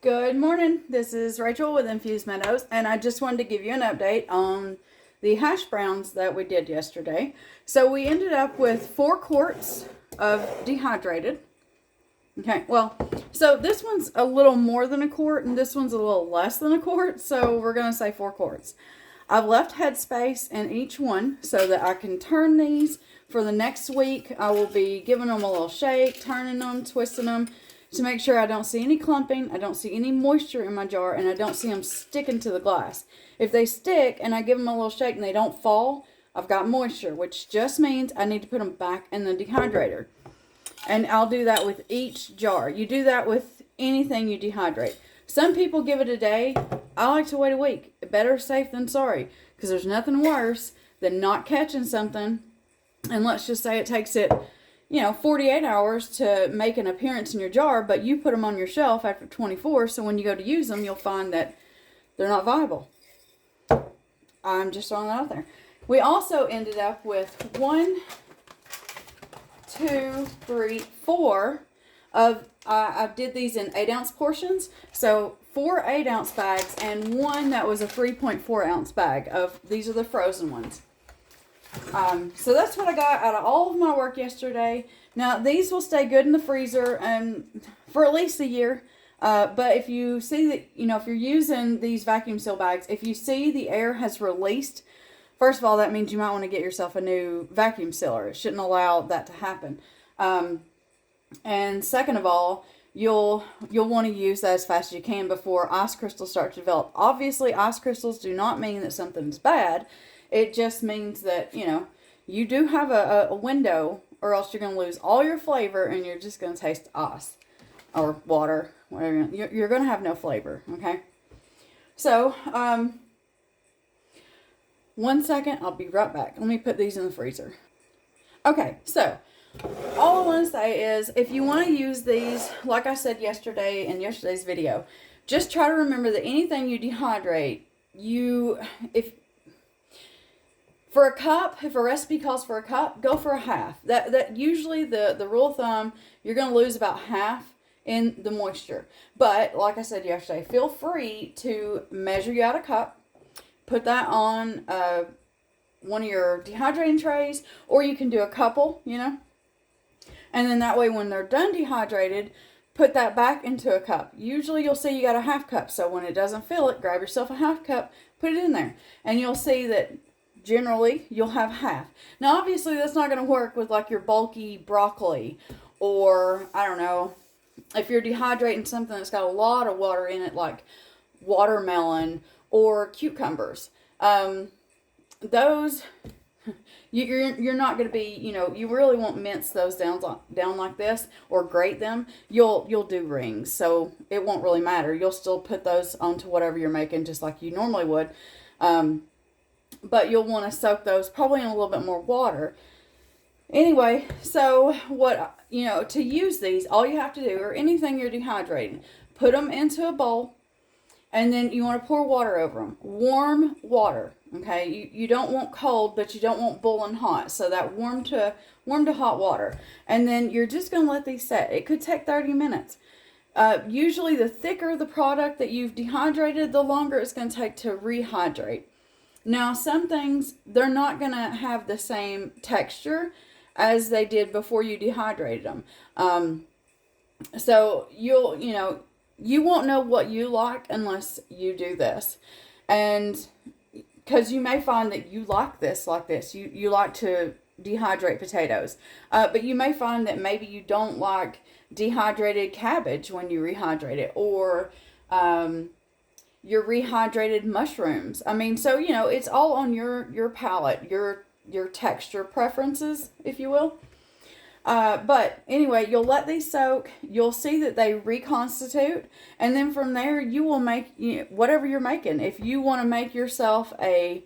Good morning. This is Rachel with Infused Meadows, and I just wanted to give you an update on the hash browns that we did yesterday. So we ended up with 4 quarts of dehydrated. Okay, well, so this one's a little more than a quart, and this one's a little less than a quart, so we're going to say 4 quarts. I've left headspace in each one so that I can turn these for the next week. I will be giving them a little shake, turning them, twisting them, to make sure I don't see any clumping, I don't see any moisture in my jar, and I don't see them sticking to the glass. If they stick and I give them a little shake and they don't fall, I've got moisture, which just means I need to put them back in the dehydrator. And I'll do that with each jar. You do that with anything you dehydrate. Some people give it a day. I like to wait a week. Better safe than sorry, because there's nothing worse than not catching something. And let's just say it takes it 48 hours to make an appearance in your jar, but you put them on your shelf after 24, so when you go to use them, you'll find that they're not viable. I'm just throwing that out there. We also ended up with 1, 2, 3, 4 of, I did these in 8-ounce portions, so 4 8-ounce bags and 1 that was a 3.4-ounce bag of, these are the frozen ones. So that's what I got out of all of my work yesterday. Now, these will stay good in the freezer for at least a year. But if you see that, if you're using these vacuum seal bags, if you see the air has released, first of all, that means you might want to get yourself a new vacuum sealer. It shouldn't allow that to happen. And second of all, you'll want to use that as fast as you can before ice crystals start to develop. Obviously, ice crystals do not mean that something's bad. It just means that, you do have a window, or else you're going to lose all your flavor and you're just going to taste ice or water, whatever. You're going to have no flavor, okay? So, 1 second, I'll be right back. Let me put these in the freezer. Okay, so all I want to say is if you want to use these, like I said yesterday in yesterday's video, just try to remember that anything you dehydrate, for a cup, if a recipe calls for a cup, go for a half. That usually the rule of thumb, you're going to lose about half in the moisture. But like I said yesterday, feel free to measure you out a cup, put that on one of your dehydrating trays, or you can do a couple, and then that way when they're done dehydrated, put that back into a cup. Usually you'll see you got a half cup, so when it doesn't fill it, grab yourself a half cup, put it in there, and you'll see that generally you'll have half. Now obviously that's not going to work with like your bulky broccoli, or I don't know, if you're dehydrating something that's got a lot of water in it like watermelon or cucumbers. Those you're not going to be, you really won't mince those down like this or grate them. You'll do rings, so it won't really matter. You'll still put those onto whatever you're making just like you normally would. But you'll want to soak those probably in a little bit more water. Anyway, so what, to use these, all you have to do, or anything you're dehydrating, put them into a bowl, and then you want to pour water over them. Warm water, okay? You don't want cold, but you don't want boiling hot. So that warm to hot water. And then you're just going to let these set. It could take 30 minutes. Usually the thicker the product that you've dehydrated, the longer it's going to take to rehydrate. Now, some things, they're not going to have the same texture as they did before you dehydrated them. So you won't know what you like unless you do this. And because you may find that you like this like this. You like to dehydrate potatoes. But you may find that maybe you don't like dehydrated cabbage when you rehydrate it, or your rehydrated mushrooms. I mean, so, it's all on your palate, your texture preferences, if you will. But anyway, you'll let these soak. You'll see that they reconstitute. And then from there, you will make whatever you're making. If you want to make yourself a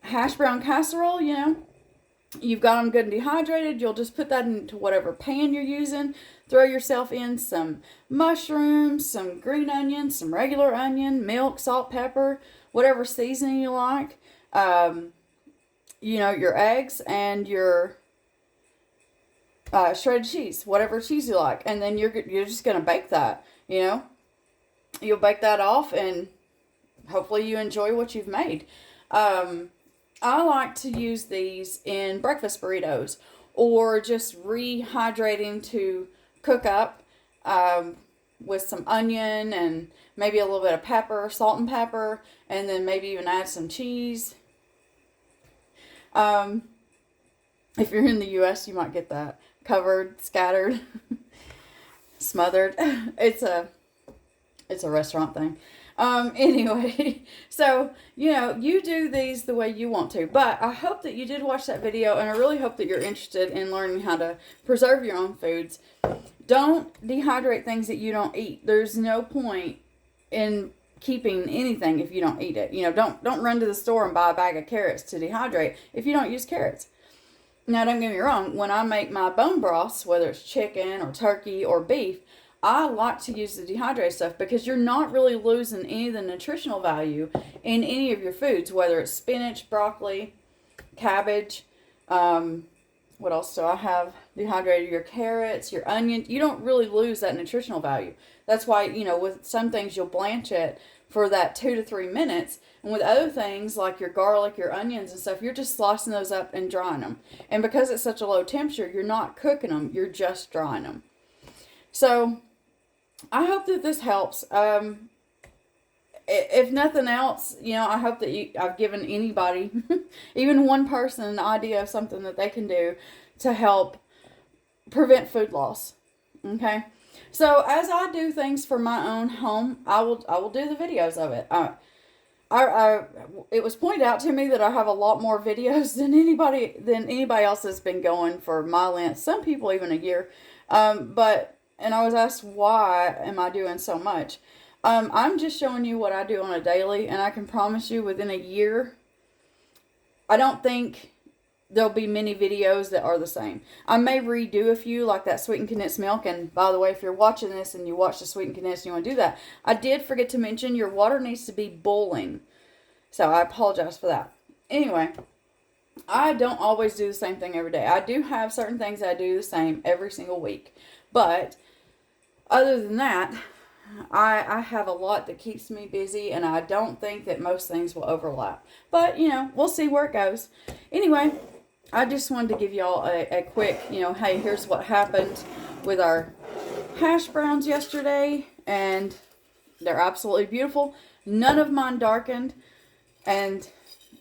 hash brown casserole, you've got them good and dehydrated. You'll just put that into whatever pan you're using. Throw yourself in some mushrooms, some green onions, some regular onion, milk, salt, pepper, whatever seasoning you like. Your eggs and your shredded cheese, whatever cheese you like. And then you're just going to bake that, you'll bake that off, and hopefully you enjoy what you've made. I like to use these in breakfast burritos, or just rehydrating to cook up with some onion and maybe a little bit of pepper, salt and pepper, and then maybe even add some cheese. If you're in the U.S., you might get that covered, scattered, smothered. It's a restaurant thing. Anyway, so, you do these the way you want to. But I hope that you did watch that video, and I really hope that you're interested in learning how to preserve your own foods. Don't dehydrate things that you don't eat. There's no point in keeping anything if you don't eat it. Don't run to the store and buy a bag of carrots to dehydrate if you don't use carrots. Now, don't get me wrong. When I make my bone broths, whether it's chicken or turkey or beef, I like to use the dehydrated stuff because you're not really losing any of the nutritional value in any of your foods, whether it's spinach, broccoli, cabbage. What else do I have dehydrated? Your carrots, your onions. You don't really lose that nutritional value. That's why, with some things you'll blanch it for that 2 to 3 minutes. And with other things like your garlic, your onions and stuff, you're just slicing those up and drying them. And because it's such a low temperature, you're not cooking them. You're just drying them. So I hope that this helps. If nothing else, I hope that I've given anybody, even one person, an idea of something that they can do to help prevent food loss. Okay? So as I do things for my own home, I will do the videos of it. It was pointed out to me that I have a lot more videos than anybody else has been going for my length. Some people even a year. And I was asked, why am I doing so much? I'm just showing you what I do on a daily, and I can promise you within a year, I don't think there'll be many videos that are the same. I may redo a few, like that sweetened condensed milk. And by the way, if you're watching this and you watch the sweetened condensed and you want to do that, I did forget to mention your water needs to be boiling. So I apologize for that. Anyway, I don't always do the same thing every day. I do have certain things I do the same every single week. But other than that, I have a lot that keeps me busy, and I don't think that most things will overlap. But, we'll see where it goes. Anyway, I just wanted to give y'all a quick, hey, here's what happened with our hash browns yesterday, and they're absolutely beautiful. None of mine darkened, and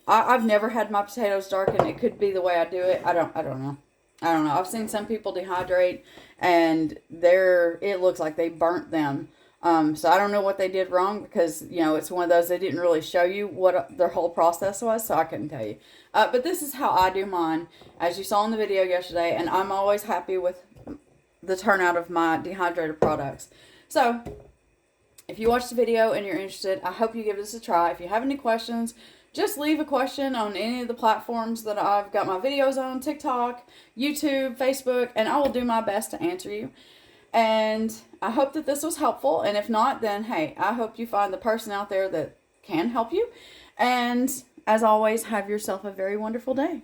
I've never had my potatoes darken. It could be the way I do it. I don't know. I've seen some people dehydrate, and it looks like they burnt them. So I don't know what they did wrong, because, it's one of those, they didn't really show you what their whole process was, so I couldn't tell you. But this is how I do mine, as you saw in the video yesterday, and I'm always happy with the turnout of my dehydrated products. So, if you watched the video and you're interested, I hope you give this a try. If you have any questions, just leave a question on any of the platforms that I've got my videos on, TikTok, YouTube, Facebook, and I will do my best to answer you. And I hope that this was helpful. And if not, then hey, I hope you find the person out there that can help you. And as always, have yourself a very wonderful day.